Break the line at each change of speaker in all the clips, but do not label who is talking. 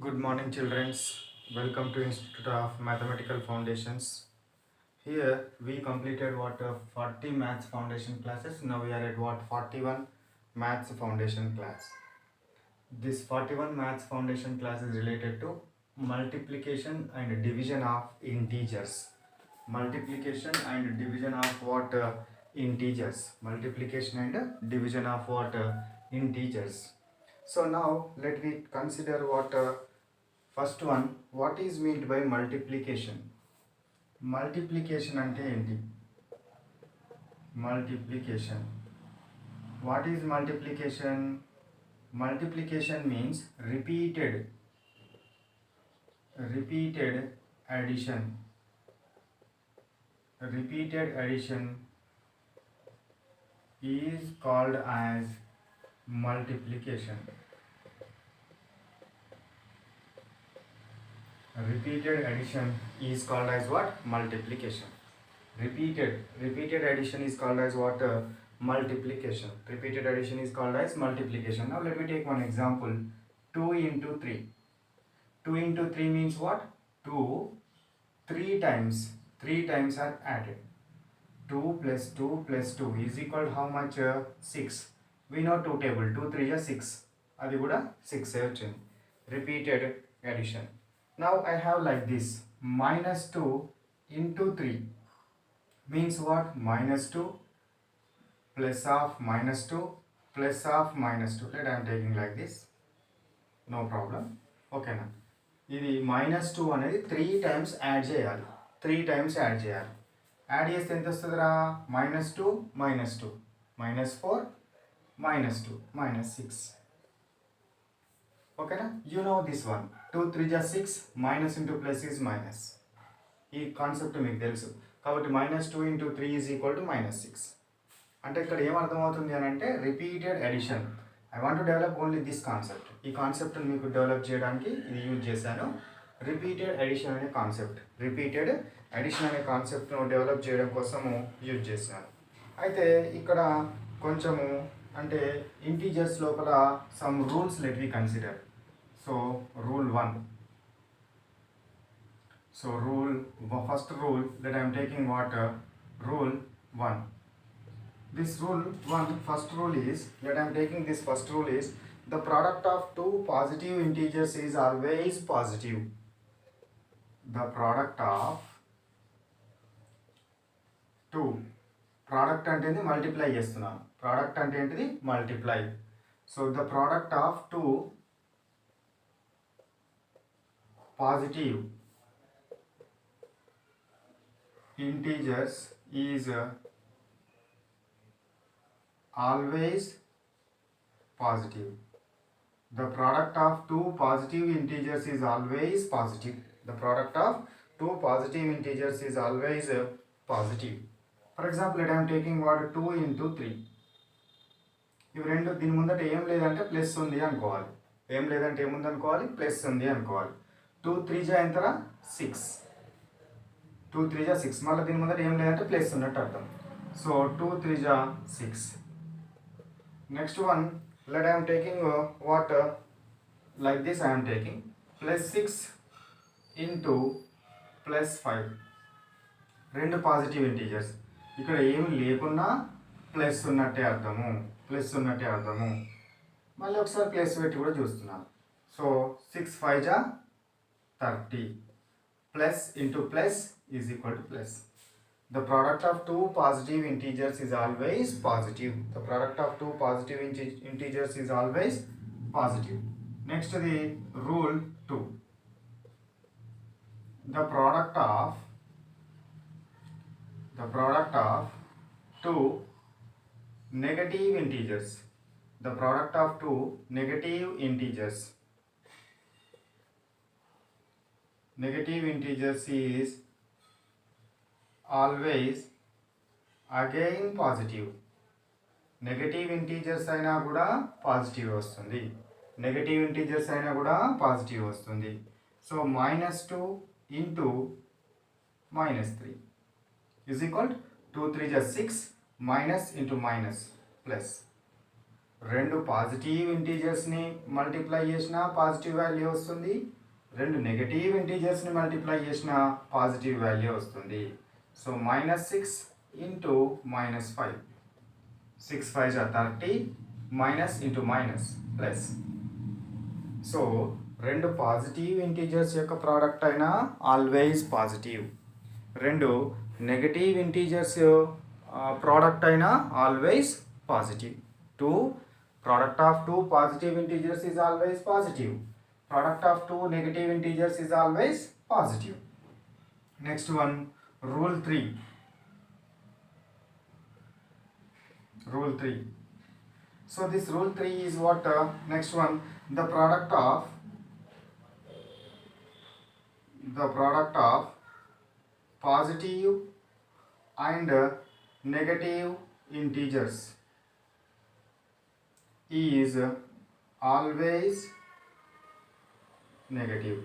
Good morning, children. Welcome to Institute of Mathematical Foundations. Here we completed 40 maths foundation classes. Now we are at 41 maths foundation class. This 41 maths foundation class is related to multiplication and division of integers. Multiplication and division of integers. Multiplication and division of integers. So now let me consider first one, what is meant by multiplication? Multiplication ante enti? Multiplication. What is multiplication? Multiplication means repeated addition. Repeated addition is called as multiplication. Repeated addition is called as what? Multiplication. Repeated addition is called as what? Multiplication. Repeated addition is called as multiplication. Now let me take one example. 2 into 3. 2 into 3 means what? 2 3 times. 3 times are added. 2 plus 2 plus 2 is equal to how much? 6. We know 2 table. 2 3 is 6. Adi kuda 6 vachindi. Repeated addition. Now I have like this. Minus 2 into 3 means what? Minus 2 plus of minus 2 plus of minus 2. Let I am taking like this. No problem. Okay na. ఇది -2 అనేది 3 times add చేయాలి. 3 times add చేయాలి. Add చేస్తే ఎంత వస్తుందిరా? -2 -2 -4 -2 -6. ఓకేనా? You know this one. 2 3 జా 6, minus into plus is minus. ఈ కాన్సెప్ట్ మీకు తెలుసు కాబట్టి -2 ఇంటూ 3 ఈజ్ ఈక్వల్ టు -6. అంటే ఇక్కడ ఏమర్థమవుతుంది అని అంటే repeated addition. I want to develop only this concept. ఈ కాన్సెప్ట్ని మీకు డెవలప్ చేయడానికి ఇది యూజ్ చేశాను. రిపీటెడ్ అడిషన్ అనే కాన్సెప్ట్. రిపీటెడ్ అడిషన్ అనే కాన్సెప్ట్ను డెవలప్ చేయడం కోసము యూజ్ చేశాను. అయితే ఇక్కడ కొంచెము అంటే ఇంటీజర్స్ లోపల some rules let we consider. So rule 1. So first rule that I'm taking what? Rule 1. This rule 1, first rule is, that I am taking this first rule is, the product of two positive integers is always positive. The product of two. Product అంటే ఏంటి? Multiply చేస్తున్నాను. Product అంటే ఏంటిది? Multiply. So the product of two positive integers is always positive. The product of two positive integers is always positive. The product of two positive integers is always positive. For example, let I am taking what? 2 into 3. ఇవి రెండు దీని ముందట ఏం లేదంటే plus ఉంది అనుకోవాలి. ఏం లేదంటే ఏముంది అనుకోవాలి? ప్లస్ ఉంది అనుకోవాలి. 2 3 జా ఎంతరా? 6. 2 3 జా 6. మళ్ళీ దీని ముందట ఏం లేదంటే ప్లస్ ఉన్నట్టు అర్థం. సో 2 3 జా 6. Next one, let I am taking what? Like this I am taking plus 6 into plus 5. రెండు పాజిటివ్ ఇంటీజర్స్. ఇక్కడ ఏమి లేకున్నా ప్లస్ ఉన్నట్టే అర్థము. ప్లస్ ఉన్నట్టే అర్థము. మళ్ళీ ఒకసారి ప్లస్ పెట్టి కూడా చూస్తున్నాను. సో 6 5 జా 30. Plus into plus is equal to plus. The product of two positive integers is always positive. The product of two positive integers is always positive. Next, the rule 2. The product of two negative integers. The product of two negative integers. Negative integers is always again positive. Negative integers అయినా కూడా positive వస్తుంది. Negative integers అయినా కూడా positive వస్తుంది. So -2 into -3 is equal 2 3 జా 6, minus into minus plus. రెండు positive ఇంటీజర్స్ని multiply చేసినా positive value వస్తుంది, రెండు నెగటివ్ ఇంటీజర్స్ని మల్టిప్లై చేసినా పాజిటివ్ వాల్యూ వస్తుంది. So -6 into -5, 6 5 30, minus into minus plus. So రెండు పాజిటివ్ ఇంటీజర్స్ యొక్క ప్రోడక్ట్ అయినా ఆల్వేస్ పాజిటివ్, రెండు నెగటివ్ ఇంటీజర్స్ ప్రోడక్ట్ అయినా always positive. Product of two positive integers is always positive. Product of two negative integers is always positive. Next one, rule 3. Rule 3. So this rule 3 is what? Next one, the product of positive and negative integers is always negative.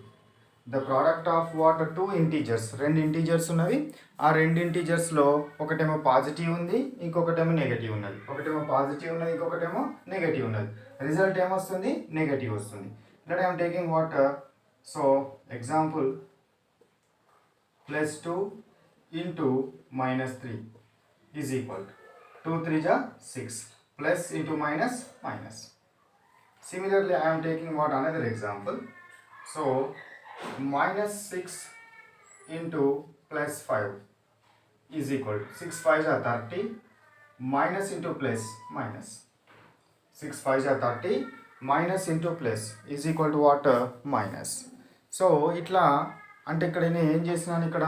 The product of what? Two integers, రెండు integers ఉన్నవి, ఆ రెండు ఇంటీజర్స్లో ఒకటేమో positive ఉంది, ఇంకొకటేమో negative ఉన్నది, ఒకటేమో positive ఉన్నది, ఇంకొకటేమో negative ఉన్నది. రిజల్ట్ ఏమొస్తుంది? నెగటివ్ వస్తుంది. That I'm taking what? So example, +2 into -3 is equal 2 3 जा 6. Plus into minus, minus. Similarly, I am taking what? Another example. So, -6 into +5 is equal to 6 5 are 30, minus into plus, minus. 6 5 are 30, minus into plus is equal to what? Minus. So, itla అంటే ఇక్కడ నేను ఏం చేసినాను? ఇక్కడ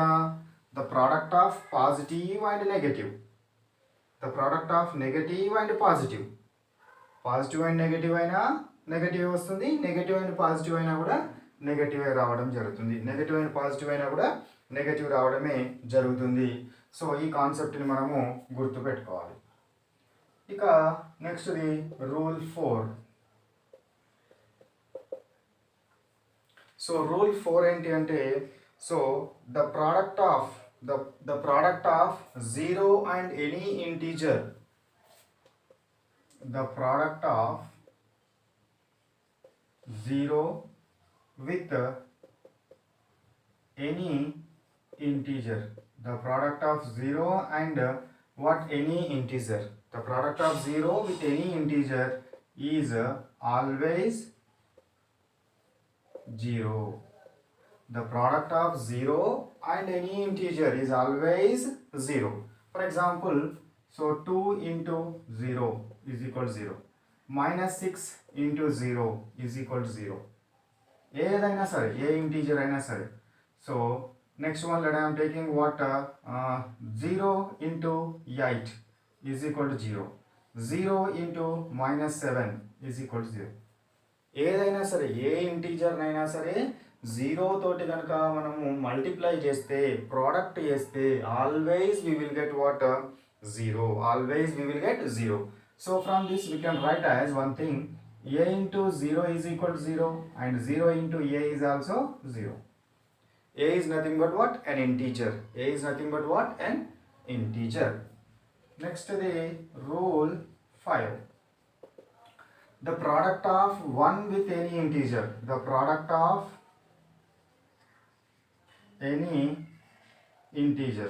the product of positive and negative, the product of negative and positive, positive and negative అయినా negative వస్తుంది, negative and positive అయినా కూడా నెగటివ్ రావడం జరుగుతుంది, నెగటివ్ అండ్ పాజిటివ్ అయినా కూడా నెగటివ్ రావడమే జరుగుతుంది. సో ఈ కాన్సెప్ట్ని మనము గుర్తుపెట్టుకోవాలి. ఇక నెక్స్ట్ది రూల్ 4. సో రూల్ 4 ఏంటి అంటే, so the product of the product of 0 and any integer, the product of 0 with any integer, the product of 0 and what? Any integer, the product of 0 with any integer is always 0. The product of 0 and any integer is always 0. For example, so 2 into 0 is equal to 0. -6 into 0 is equal to 0. ఏదైనా సరే, ఏ integer అయినా సరే. So next one, let I am taking what? 0 into 8 is equal to 0. 0 into -7 is equal to 0. ఏదైనా సరే, ఏ integer అయినా సరే, 0 తోటి కనుక మనము మల్టిప్లై చేస్తే, ప్రోడక్ట్ చేస్తే, always we will get what? 0. Always we will get 0. So from this we can write as one thing, a into 0 is equal to 0 and 0 into a is also 0. A is nothing but what? An integer. A is nothing but what? An integer. Next the rule 5. The product of 1 with any integer, the product of any integer,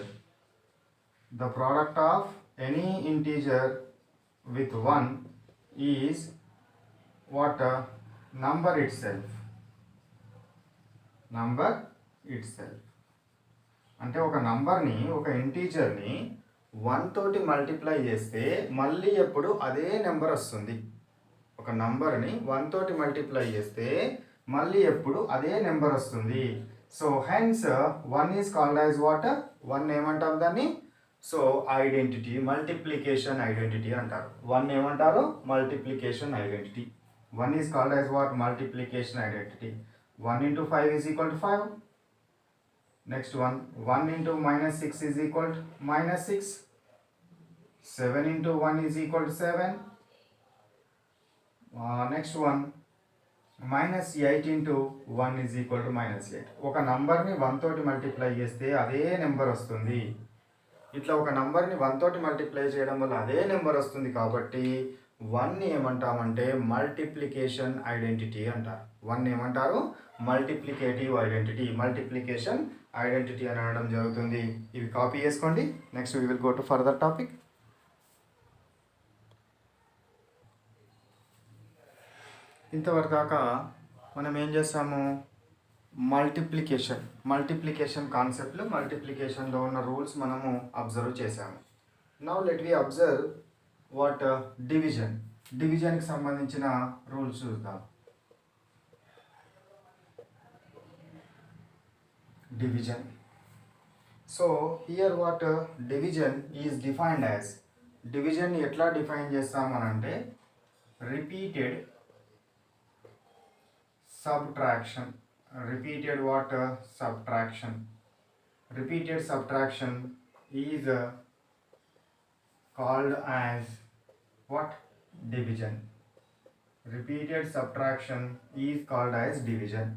the product of any integer with 1 is what? Number itself. Number itself. అంటే ఒక నంబర్ని, ఒక ఇంటీజర్ని 1 తోటి multiply చేస్తే మళ్ళీ ఎప్పుడు అదే number వస్తుంది. ఒక నంబర్ని 1 తోటి మల్టిప్లై చేస్తే మళ్ళీ ఎప్పుడు అదే నెంబర్ వస్తుంది. So hence 1 is called as what? 1 ఏమంటాం దాన్ని? సో ఐడెంటిటీ, మల్టిప్లికేషన్ ఐడెంటిటీ అంటారు. 1 ఏమంటారు? Multiplication identity. 1 is called as what? Multiplication identity. 1 into 5 is equal to 5. Next one, 1 into -6 is equal to -6. 7 into 1 is equal to 7. Next one, -8 into 1 is equal to -8. ఒక నంబర్ని 1 తోటి multiply చేస్తే అదే number వస్తుంది. ఇట్లా ఒక నంబర్ని 1 తోటి మల్టిప్లై చేయడం వల్ల అదే నెంబర్ వస్తుంది కాబట్టి వన్ ఏమంటామంటే మల్టిప్లికేషన్ ఐడెంటిటీ అంటారు. వన్ ఏమంటారు? మల్టిప్లికేటివ్ ఐడెంటిటీ, మల్టిప్లికేషన్ ఐడెంటిటీ అని అనడం జరుగుతుంది. ఇవి కాపీ చేసుకోండి. Next we will go to further topic. ఇంతవరకు దాకా మనం ఏం చేస్తాము? మల్టిప్లికేషన్ కాన్సెప్ట్లు, మల్టిప్లికేషన్లో ఉన్న రూల్స్ మనము అబ్జర్వ్ చేసాము. Now let we observe what డివిజన్కి సంబంధించిన రూల్స్ చూద్దాం. Division. So here what division is defined as, division ఎట్లా డిఫైన్ చేస్తామనంటే repeated subtraction. Repeated what? Subtraction. Repeated subtraction is called as what? Division. Repeated subtraction is called as division.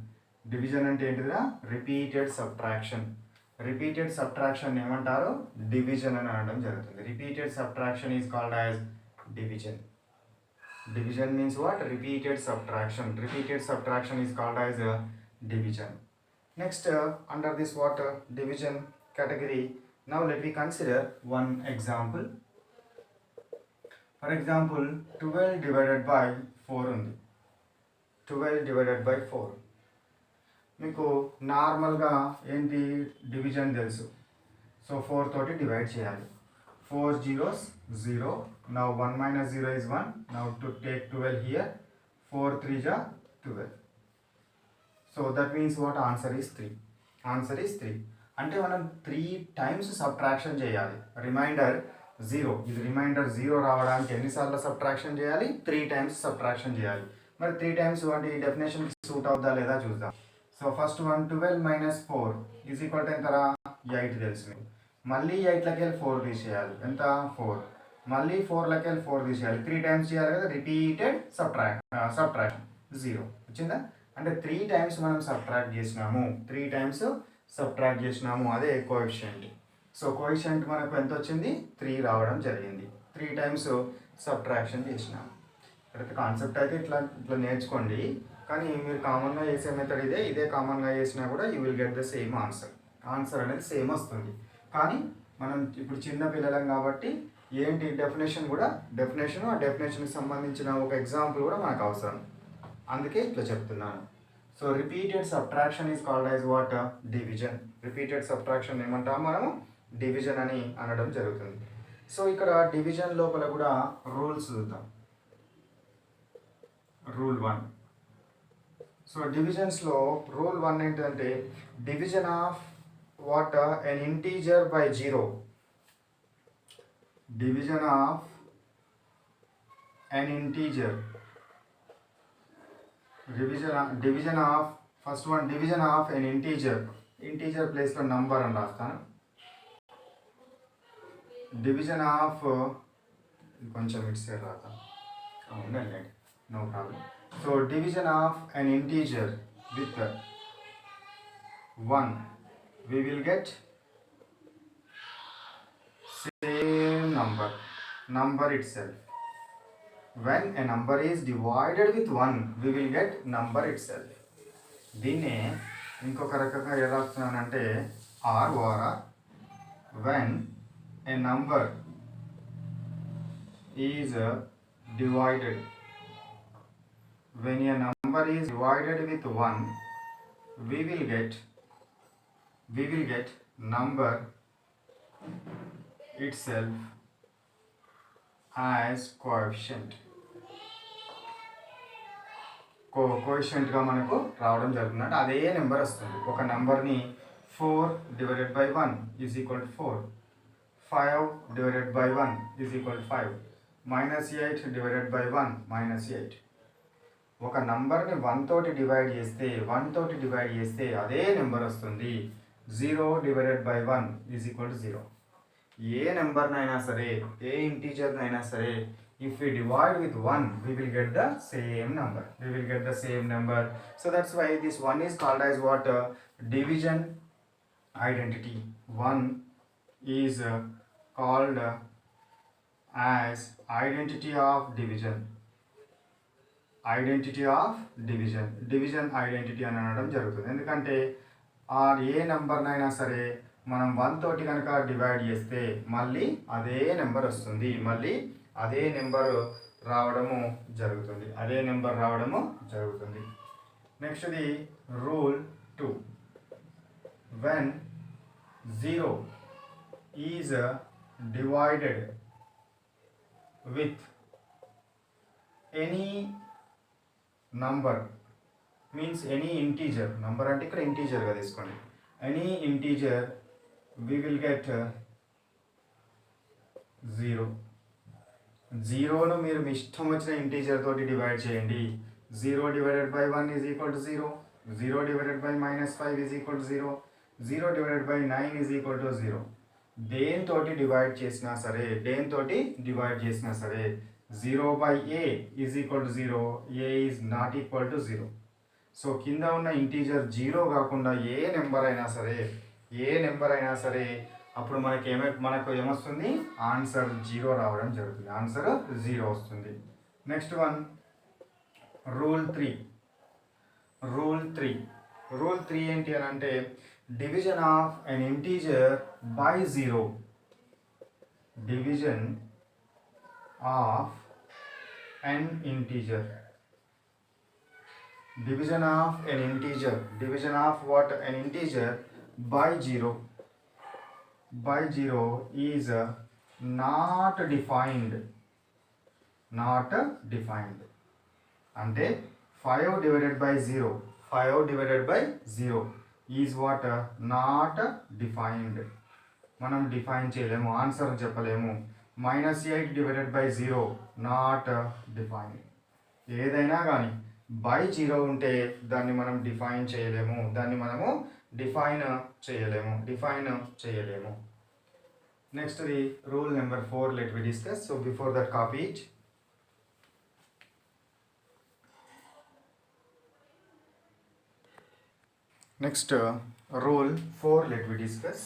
Division అంటే ఏంటిదిరా? Repeated subtraction. Repeated subtraction ఏమంటారు? Division అని అనడం జరుగుతుంది. Repeated subtraction is called as division. Division means what? Repeated subtraction. Repeated subtraction is called as division. Next, under this what? Division category. Now let me consider one example. For example, 12 divided by 4 ఉంది. 12 divided by 4. మీకు నార్మల్గా ఏంటి division తెలుసు. So 4 తోటి divide చేయాలి. 4 zeros 0. Now 1 minus 0 is 1. Now to take 12 here, 4 3s are 12. So that means what? Answer is 3. Answer is 3. అంటే మనం 3 times subtraction చేయాలి. రిమైండర్ 0. ఇది రిమైండర్ 0 రావడానికి ఎన్నిసార్లు సబ్ట్రాక్షన్ చేయాలి? 3 times సబ్ట్రాక్షన్ చేయాలి. మరి 3 times వాటి డెఫినేషన్కి సూట్ అవుతుందా లేదా చూద్దాం. So first 1 12 minus 4 is equal to ఎంతరా? 8 తెలుసు మీకు. మళ్ళీ 8లకి వెళ్ళి 4 తీసేయాలి. ఎంత? 4. మళ్ళీ 4లకి వెళ్ళి 4 తీసేయాలి. 3 times చేయాలి కదా. రిపీటెడ్ సబ్ట్రాక్షన్ 0 వచ్చిందా? అంటే 3 times మనం సబ్ట్రాక్ట్ చేసినాము. 3 times సబ్ట్రాక్ట్ చేసినాము. అదే కోఎఫిషియంట్. సో కోఎఫిషియంట్ మనకు ఎంత వచ్చింది? 3 రావడం జరిగింది. 3 times సబ్ట్రాక్షన్ చేసినాము. అయితే కాన్సెప్ట్ అయితే ఇట్లా నేర్చుకోండి. కానీ మీరు కామన్గా చేసే మెథడ్ ఇదే కామన్గా చేసినా కూడా you will get the same answer అనేది సేమ్ వస్తుంది. కానీ మనం ఇప్పుడు చిన్న పిల్లలం కాబట్టి ఏంటి డెఫినేషన్ ఆ డెఫినేషన్కి సంబంధించిన ఒక ఎగ్జాంపుల్ కూడా మనకు అవసరం. అందుకే ఇట్లా చెప్తున్నాను. So repeated subtraction is called as what? Division. Repeated subtraction ఏమంటాం మనము? డివిజన్ అని అనడం జరుగుతుంది. సో ఇక్కడ డివిజన్ లోపల కూడా రూల్స్ చూద్దాం. రూల్ 1. సో డివిజన్స్లో రూల్ 1 ఏంటంటే division of what? An integer by 0. Division of an integer. Division of first one, division of an integer. Integer place lo number అని రాస్తాను. Division of కొంచెం ఇటు సైడ్ రాస్తాను. ఉండండి, no problem. So division of an integer with 1. We will get same number itself. When a number is divided with 1, we will get number itself. దీన్నే ఇంకొక రకంగా ఎలా రాస్తున్నానంటే R when a number is divided, when a number is divided with 1, we will get number itself as coefficient. కోఎఫిషియంట్గా మనకు రావడం జరుగుతుంది. అంటే అదే number వస్తుంది. ఒక నెంబర్ని 4 divided by 1 is equal to 4. 5 divided by 1 is equal to 5. -8 divided by 1 -8. ఒక నంబర్ని 1 తోటి డివైడ్ చేస్తే అదే నెంబర్ వస్తుంది. 0 divided by 1 is equal to 0. ఏ నెంబర్నైనా సరే, ఏ ఇంటీజర్నైనా సరే, if we divide with 1, we will get the same number. So that's why this 1 is called as what? Division identity. 1 is called as identity of division. Identity of division, division identity అని అనడం జరుగుతుంది. ఎందుకంటే ఏ నెంబర్నైనా సరే మనం 1 తోటి కనుక divide చేస్తే మళ్ళీ అదే నెంబర్ వస్తుంది, మళ్ళీ అదే నెంబర్ రావడము జరుగుతుంది, అదే నెంబర్ రావడము జరుగుతుంది. నెక్స్ట్ది rule 2. When 0 is divided with any number, means any integer, number అంటే ఇక్కడ ఇంటీజర్గా తీసుకోండి, any integer we will get 0. 0ను మీరు మీ ఇష్టం వచ్చిన ఇంటీజర్ తోటి డివైడ్ చేయండి. 0 divided by 1 is equal to 0, 0 divided by -5 is equal to 0, 0 divided by 9 is equal to 0. దేనితోటి డివైడ్ చేసినా సరే, దేనితోటి డివైడ్ చేసినా సరే 0 by a is equal to 0, a is not equal to 0. So కింద ఉన్న ఇంటీజర్ 0 కాకుండా ఏ నెంబర్ అయినా సరే అప్పుడు మనకు ఏమొస్తుంది, ఆన్సర్ 0 రావడం జరుగుతుంది, ఆన్సర్ 0 వస్తుంది. Next one rule 3. రూల్ 3 ఏంటి అని అంటే division of an integer by 0. Division of an integer, division of an integer, division of what, an integer by 0 is not defined. అంటే 5 divided by 0 is what, not defined. మనం define చేయలేము, answer చెప్పలేము. -8 divided by 0 not defined. ఏదైనా కానీ by 0 ఉంటే దాన్ని మనం define చేయలేము. Next the rule number 4 let we discuss. So before that copy it. Next rule 4 let we discuss.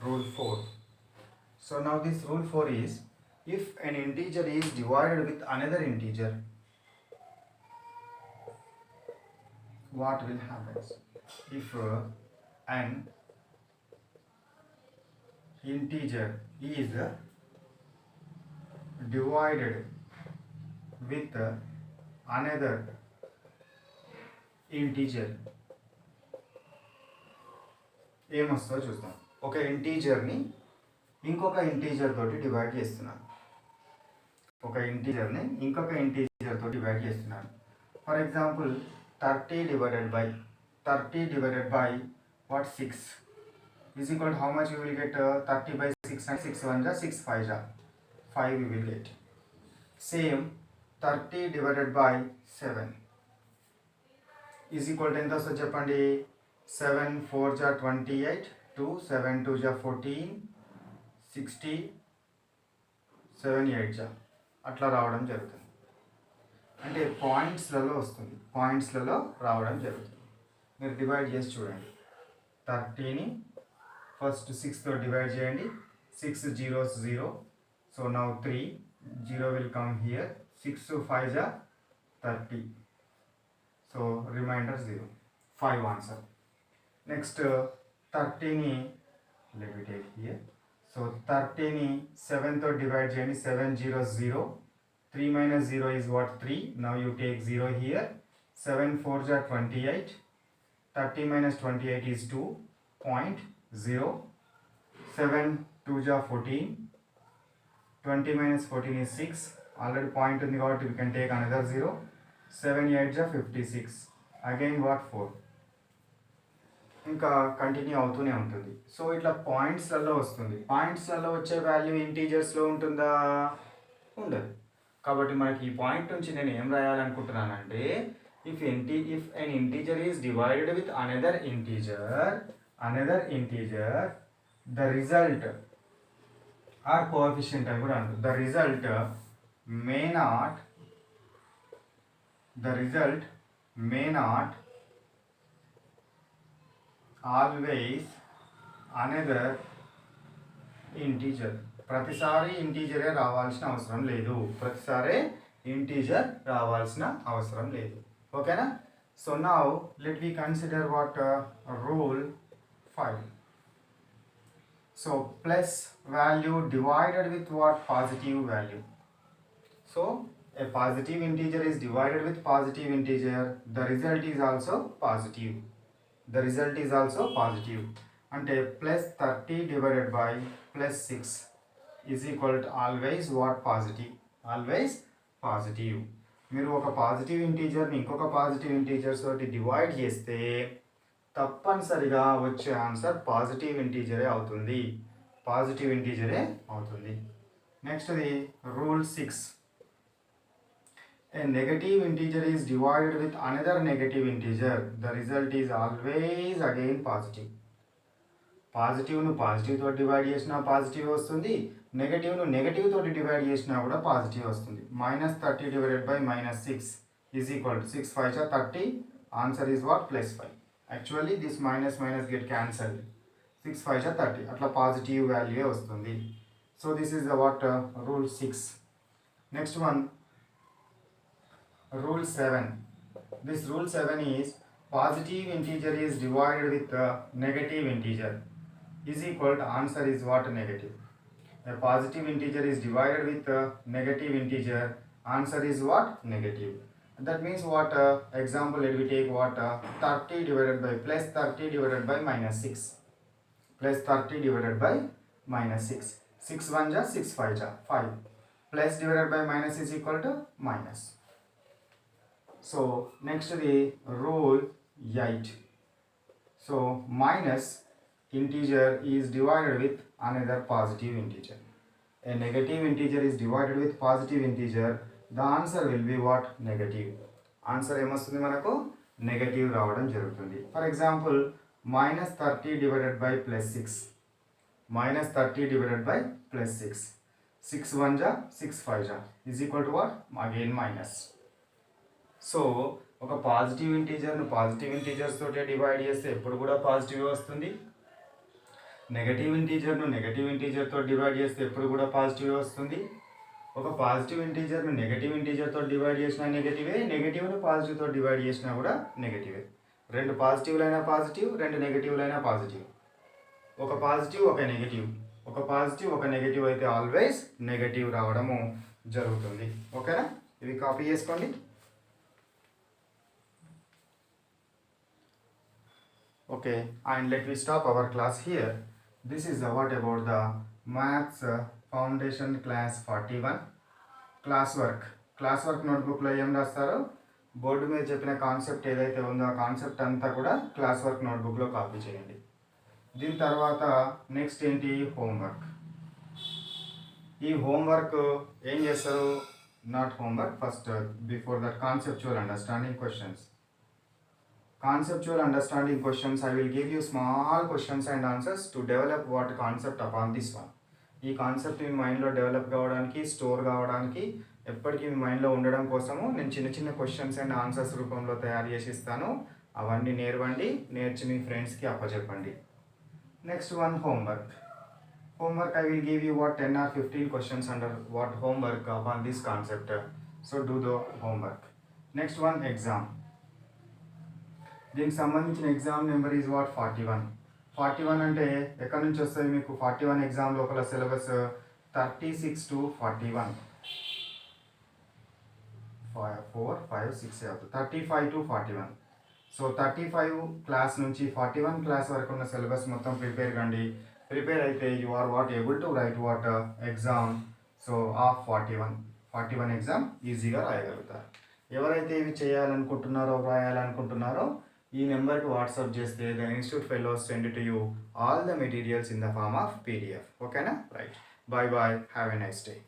Rule 4. So now this rule 4 is, if an integer is divided with another integer, what will happen? If an integer is divided with another integer, ఏమొస్తుందో చూస్తాం. ఒక ఇంటీజర్ని ఇంకొక integer తోటి divide చేస్తున్నాను. For example 30 divided by what, 6 is equal to how much you will get, 30 by 6 and 6 1 ja 6 5 ja 5 you will get. Same 30 divided by 7 is equal to ఎంత వస్తుంది చెప్పండి. 7 4 ja 28, 2 7 2 ja 14, 60, 7 8 ja అట్లా రావడం జరుగుతుంది. అంటే పాయింట్స్లలో వస్తుంది, పాయింట్స్లలో రావడం జరుగుతుంది. మీరు డివైడ్ చేసి చూడండి. 30ని ఫస్ట్ 6తో డివైడ్ చేయండి. 6 zeros 0, so now 3 0 will come here. 6 5 ja 30, so remainder 0, 5 answer. Next 30ని let me take here. So 30ని 7తో డివైడ్ చేయండి. 7 zeros 0, 3 minus 0 is what, 3. Now you take 0 here. 7 4 ja 28, 30 minus 28 is 2.0. 7 2 ja 14, 20 minus 14 is 6. Already point in the God, you can take another 0. 7 8 ja 56. Again what, 4. ఇంకా continue అవుతూనే ఉంటుంది. So ఇట్లా పాయింట్స్లలో వస్తుంది. పాయింట్స్లలో వచ్చే value ఇంటీజర్స్లో ఉంటుందా? ఉండదు. కాబట్టి మనకి ఈ పాయింట్ నుంచి నేను ఏం రాయాలనుకుంటున్నానంటే, if an integer is divided with another integer, the result or coefficient అని కూడా అంటారు. The result may not always another integer. ప్రతిసారి ఇంటీజరే రావాల్సిన అవసరం లేదు. ప్రతిసారి ఇంటీజర్ రావాల్సిన అవసరం లేదు. ఓకేనా? So now let we consider what rule 5. So plus value divided with what? Positive value. So a positive integer is divided with positive integer. The result is also positive. The result is also positive. And a plus 30 divided by plus 6 is equal to always what? Positive. Always positive. మీరు ఒక positive ఇంటీజర్ని ఇంకొక positive integers తోటి divide చేస్తే తప్పనిసరిగా వచ్చే answer positive ఇంటీజరే అవుతుంది. Positive ఇంటీజరే అవుతుంది. Next the rule 6. A negative integer is divided with another negative integer. The result is always again positive. పాజిటివ్ను పాజిటివ్ తోటి డివైడ్ చేసినా పాజిటివ్ వస్తుంది. నెగటివ్ను నెగటివ్ తోటి డివైడ్ చేసినా కూడా పాజిటివ్ వస్తుంది. -30 divided by -6 is equal to 6 5 30. Answer is what? +5. Actually this minus get cancelled. 6 5 30. అట్లా పాజిటివ్ వాల్యూ వస్తుంది. So this is the what rule 6. Next one rule 7. This rule 7 is positive integer is divided with negative integer is equal to answer is what? Negative. A positive integer is divided with negative integer, answer is what? Negative. That means what? Example, let we take what? 30 divided by plus 30 divided by -6. Plus 30 divided by -6. 6 1 ja 6 5 ja 5. Plus divided by minus is equal to minus. So next the rule 8. So minus integer is divided with another positive integer. A negative integer is divided with positive integer. The answer will be what? Negative. Answer ఏమొస్తుంది మనకు? Negative రావడం జరుగుతుంది. For example -30 divided by +6. -30 divided by +6. 6 1 ja 6 5 ja is equal to what? Again minus. So ఒక positive ఇంటీజర్ను positive integers తోటే divide చేస్తే ఎప్పుడు కూడా positive వస్తుంది. నెగటివ్ ఇంటీజర్ను నెగటివ్ ఇంటీజర్తో డివైడ్ చేస్తే ఎప్పుడు కూడా పాజిటివ్ వస్తుంది. ఒక పాజిటివ్ ఇంటీజర్ను నెగటివ్ ఇంటీజర్తో డివైడ్ చేసినా నెగటివే, నెగటివ్ను పాజిటివ్తో డివైడ్ చేసినా కూడా నెగటివే. రెండు పాజిటివ్లైనా పాజిటివ్, రెండు నెగటివ్లైనా పాజిటివ్. ఒక పాజిటివ్ ఒక నెగటివ్, ఒక పాజిటివ్ ఒక నెగటివ్ అయితే ఆల్వేస్ నెగటివ్ రావడము జరుగుతుంది. ఓకేనా? ఇవి కాపీ చేసుకోండి. Okay, and let me stop our class here. This is what about the maths foundation class 41 classwork notebook లో ఏం రాస్తారో బోర్డు మీద చెప్పిన కాన్సెప్ట్ ఏదైతే ఉందో ఆ కాన్సెప్ట్ అంతా కూడా క్లాస్ వర్క్ నోట్బుక్లో కాపీ చేయండి. దీని తర్వాత నెక్స్ట్ ఏంటి? హోంవర్క్. ఈ హోంవర్క్ ఏం చేస్తారు? Not homework, first before that conceptual understanding questions. Conceptual understanding questions, I will give you small questions and answers to develop what concept upon this one. ఈ concept మీ మైండ్లో develop కావడానికి, store కావడానికి, ఎప్పటికీ మీ మైండ్లో ఉండడం కోసము నేను చిన్న చిన్న క్వశ్చన్స్ అండ్ ఆన్సర్స్ రూపంలో తయారు చేసి ఇస్తాను. అవన్నీ నేర్చి మీ ఫ్రెండ్స్కి అప్పచెప్పండి. Next one homework. I will give you what 10 or 15 questions under what homework upon this concept. So do the homework. Next one exam. దీనికి సంబంధించిన ఎగ్జామ్ నెంబర్ ఈజ్ వాట్? 41. 41 అంటే ఎక్కడి నుంచి వస్తుంది మీకు? 41 ఎగ్జామ్ లోపల సిలబస్ 36 to 41. 4 5 6 అవుతుంది. 35 to 41. సో 35 క్లాస్ నుంచి 41 క్లాస్ వరకు ఉన్న సిలబస్ మొత్తం ప్రిపేర్ అయితే you are what able to write what exam. So of 41 exam ఈజీగా రాయగలుగుతారు. ఎవరైతే ఇవి రాయాలనుకుంటున్నారో ఈ నెంబర్కి వాట్సాప్ చేస్తే the institute fellows send to you all the materials in the form of PDF. ఓకేనా? Right. Bye. Have a nice day.